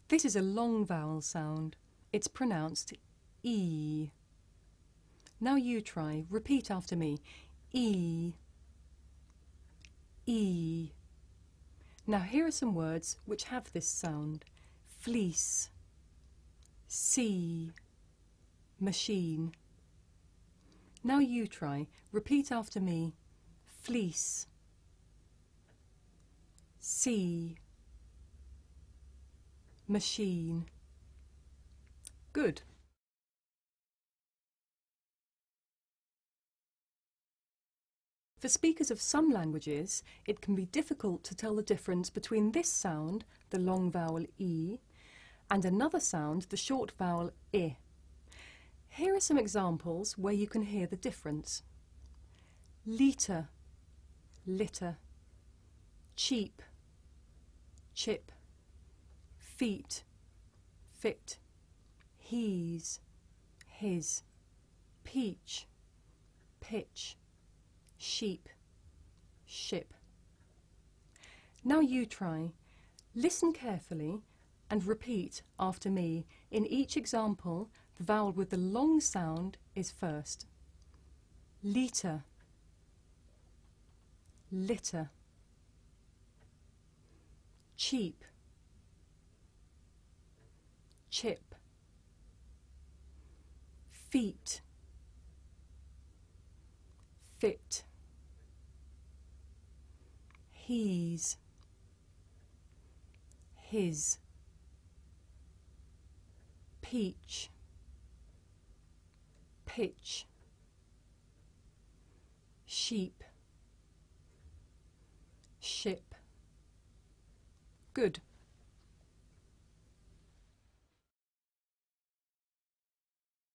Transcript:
This is a long vowel sound. It's pronounced E. Now you try. Repeat after me. E. E. Now here are some words which have this sound. Fleece, sea, machine. Now you try. Repeat after me. Fleece, sea, machine. Good. For speakers of some languages, it can be difficult to tell the difference between this sound, the long vowel E, and another sound, the short vowel I. Here are some examples where you can hear the difference. Litre, litter. Cheap, chip. Feet, fit. He's, his. Peach, pitch. Sheep, ship. Now you try. Listen carefully and repeat after me. In each example, the vowel with the long sound is first. Litre, litter. Cheap, chip. Feet, fit. He's, his. Peach, pitch. Sheep, ship. Good.